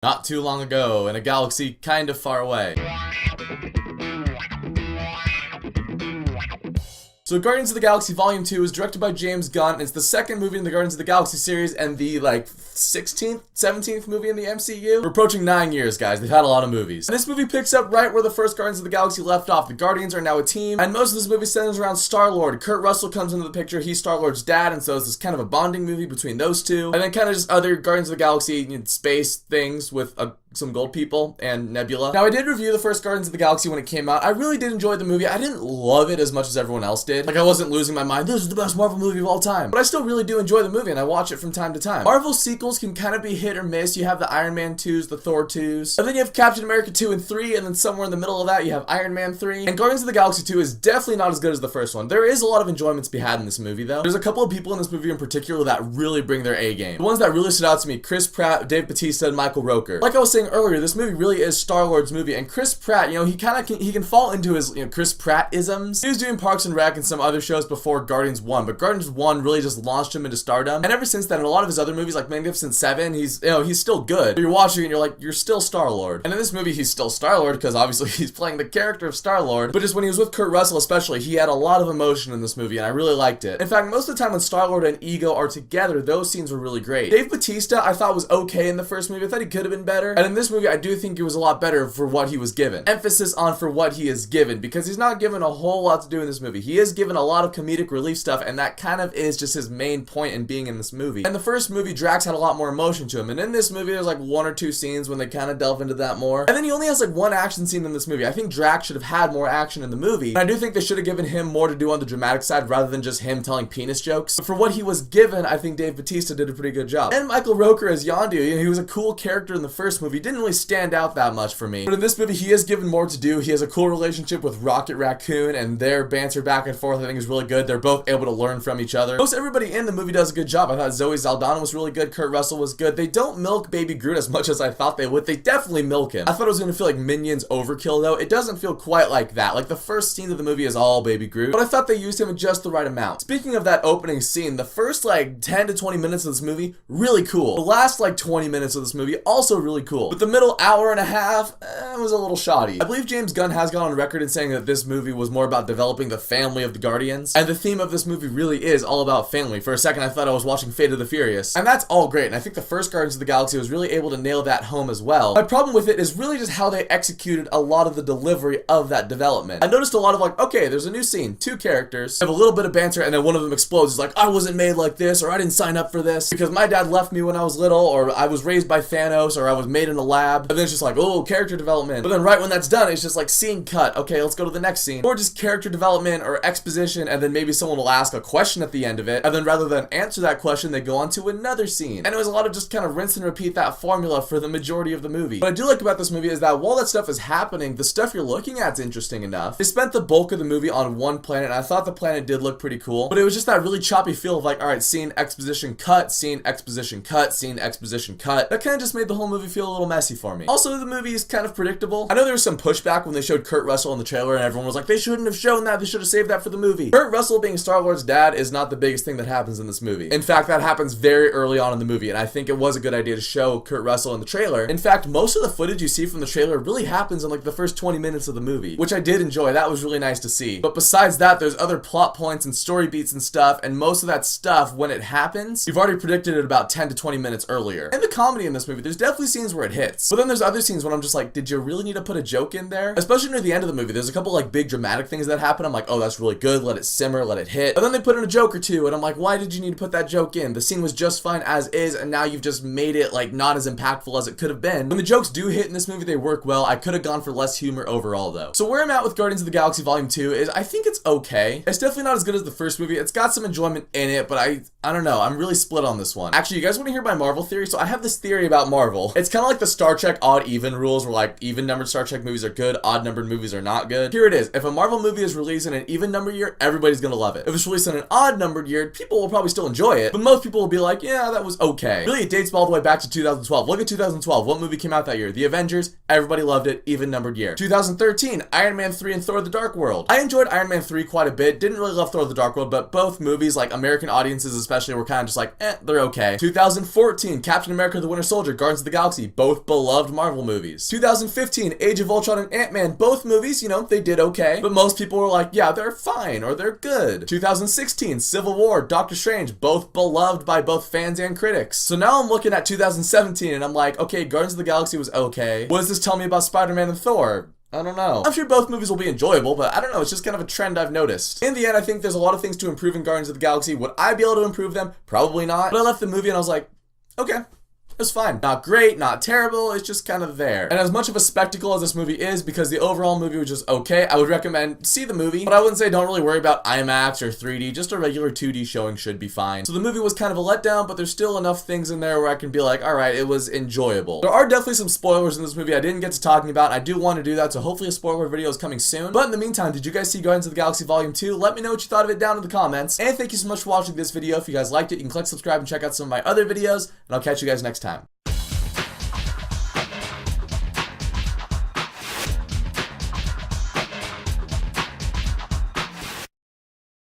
Not too long ago, in a galaxy kind of far away. So Guardians of the Galaxy Volume 2 is directed by James Gunn, and it's the second movie in the Guardians of the Galaxy series and the, 16th, 17th movie in the MCU. We're approaching 9 years, guys. They've had a lot of movies. And this movie picks up right where the first Guardians of the Galaxy left off. The Guardians are now a team, and most of this movie centers around Star-Lord. Kurt Russell comes into the picture. He's Star-Lord's dad, and so it's this kind of a bonding movie between those two. And then kind of just other Guardians of the Galaxy space things with some gold people and Nebula. Now, I did review the first Guardians of the Galaxy when it came out. I really did enjoy the movie. I didn't love it as much as everyone else did. I wasn't losing my mind, this is the best Marvel movie of all time. But I still really do enjoy the movie, and I watch it from time to time. Marvel sequels can kind of be hit or miss. You have the Iron Man 2s, the Thor 2s, and then you have Captain America 2 and 3, and then somewhere in the middle of that, you have Iron Man 3. And Guardians of the Galaxy 2 is definitely not as good as the first one. There is a lot of enjoyment to be had in this movie, though. There's a couple of people in this movie in particular that really bring their A game. The ones that really stood out to me, Chris Pratt, Dave Bautista, and Michael Rooker. Like I was saying earlier, this movie really is Star-Lord's movie, and Chris Pratt, he can fall into his, Chris Pratt-isms. He was doing Parks and Rec and some other shows before Guardians 1, but Guardians 1 really just launched him into stardom, and ever since then, in a lot of his other movies, like Magnificent Seven, he's still good. But you're watching it and you're like, you're still Star-Lord. And in this movie, he's still Star-Lord, because obviously he's playing the character of Star-Lord, but just when he was with Kurt Russell especially, he had a lot of emotion in this movie, and I really liked it. In fact, most of the time when Star-Lord and Ego are together, those scenes were really great. Dave Bautista, I thought was okay in the first movie. I thought he could have been better, and in this movie, I do think he was a lot better for what he was given. Emphasis on for what he is given, because he's not given a whole lot to do in this movie. He is given a lot of comedic relief stuff, and that kind of is just his main point in being in this movie. In the first movie, Drax had a lot more emotion to him, and in this movie, there's one or two scenes when they kind of delve into that more. And then he only has one action scene in this movie. I think Drax should have had more action in the movie, and I do think they should have given him more to do on the dramatic side rather than just him telling penis jokes. But for what he was given, I think Dave Bautista did a pretty good job. And Michael Rooker as Yondu, he was a cool character in the first movie. Didn't really stand out that much for me. But in this movie, he is given more to do. He has a cool relationship with Rocket Raccoon, and their banter back and forth I think is really good. They're both able to learn from each other. Most everybody in the movie does a good job. I thought Zoe Saldana was really good. Kurt Russell was good. They don't milk Baby Groot as much as I thought they would. They definitely milk him. I thought it was going to feel like Minions overkill, though. It doesn't feel quite like that. The first scene of the movie is all Baby Groot, but I thought they used him in just the right amount. Speaking of that opening scene, the first 10 to 20 minutes of this movie, really cool. The last 20 minutes of this movie, also really cool. But the middle hour and a half, was a little shoddy. I believe James Gunn has gone on record in saying that this movie was more about developing the family of the Guardians, and the theme of this movie really is all about family. For a second, I thought I was watching Fate of the Furious, and that's all great, and I think the first Guardians of the Galaxy was really able to nail that home as well. My problem with it is really just how they executed a lot of the delivery of that development. I noticed a lot of okay, there's a new scene, two characters, have a little bit of banter, and then one of them explodes. He's like, I wasn't made like this, or I didn't sign up for this, because my dad left me when I was little, or I was raised by Thanos, or I was made in a lab. And then it's just oh, character development. But then right when that's done, it's just scene cut. Okay, let's go to the next scene. Or just character development or exposition, and then maybe someone will ask a question at the end of it, and then rather than answer that question, they go on to another scene. And it was a lot of just kind of rinse and repeat that formula for the majority of the movie. What I do like about this movie is that while that stuff is happening, the stuff you're looking at is interesting enough. They spent the bulk of the movie on one planet, and I thought the planet did look pretty cool, but it was just that really choppy feel of alright, scene, exposition, cut, scene, exposition, cut, scene, exposition, cut. That kind of just made the whole movie feel a little messy for me. Also, the movie is kind of predictable. I know there was some pushback when they showed Kurt Russell in the trailer, and everyone was like, they shouldn't have shown that, they should have saved that for the movie. Kurt Russell being Star-Lord's dad is not the biggest thing that happens in this movie. In fact, that happens very early on in the movie, and I think it was a good idea to show Kurt Russell in the trailer. In fact, most of the footage you see from the trailer really happens in the first 20 minutes of the movie, which I did enjoy. That was really nice to see. But besides that, there's other plot points and story beats and stuff, and most of that stuff, when it happens, you've already predicted it about 10 to 20 minutes earlier. And the comedy in this movie, there's definitely scenes where it hits, but then there's other scenes when I'm just did you really need to put a joke in there? Especially near the end of the movie, there's a couple big dramatic things that happen. I'm like, oh, that's really good, let it simmer, let it hit. And then they put in a joke or two, and I'm like, why did you need to put that joke in? The scene was just fine as is, and now you've just made it not as impactful as it could have been. When the jokes do hit in this movie, they work well. I could have gone for less humor overall, though. So where I'm at with Guardians of the Galaxy Volume 2 is I think it's okay. It's definitely not as good as the first movie. It's got some enjoyment in it, but I don't know. I'm really split on this one. Actually, you guys want to hear my Marvel theory? So I have this theory about Marvel. It's kind of like the Star Trek odd-even rules, where even-numbered Star Trek movies are good, odd-numbered movies are not good. Here it is. If a Marvel movie is released in an even-numbered year, everybody's gonna love it. If it's released in an odd-numbered year, people will probably still enjoy it, but most people will be like, yeah, that was okay. Really, it dates all the way back to 2012. Look at 2012. What movie came out that year? The Avengers. Everybody loved it. Even-numbered year. 2013, Iron Man 3 and Thor: The Dark World. I enjoyed Iron Man 3 quite a bit. Didn't really love Thor: The Dark World, but both movies, American audiences especially, were kind of just they're okay. 2014, Captain America: The Winter Soldier, Guardians of the Galaxy. Both both beloved Marvel movies. 2015, Age of Ultron and Ant-Man, both movies, you know, they did okay, but most people were like, yeah, they're fine, or they're good. 2016, Civil War, Doctor Strange, both beloved by both fans and critics. So now I'm looking at 2017 and I'm like, okay, Guardians of the Galaxy was okay. What does this tell me about Spider-Man and Thor? I don't know. I'm sure both movies will be enjoyable, but I don't know, it's just kind of a trend I've noticed. In the end, I think there's a lot of things to improve in Guardians of the Galaxy. Would I be able to improve them? Probably not. But I left the movie and I was like, okay. It was fine. Not great, not terrible, it's just kind of there. And as much of a spectacle as this movie is, because the overall movie was just okay, I would recommend see the movie, but I wouldn't say don't really worry about IMAX or 3D, just a regular 2D showing should be fine. So the movie was kind of a letdown, but there's still enough things in there where I can be like, alright, it was enjoyable. There are definitely some spoilers in this movie I didn't get to talking about, I do want to do that, so hopefully a spoiler video is coming soon. But in the meantime, did you guys see Guardians of the Galaxy Volume 2? Let me know what you thought of it down in the comments. And thank you so much for watching this video. If you guys liked it, you can click subscribe and check out some of my other videos, and I'll catch you guys next time.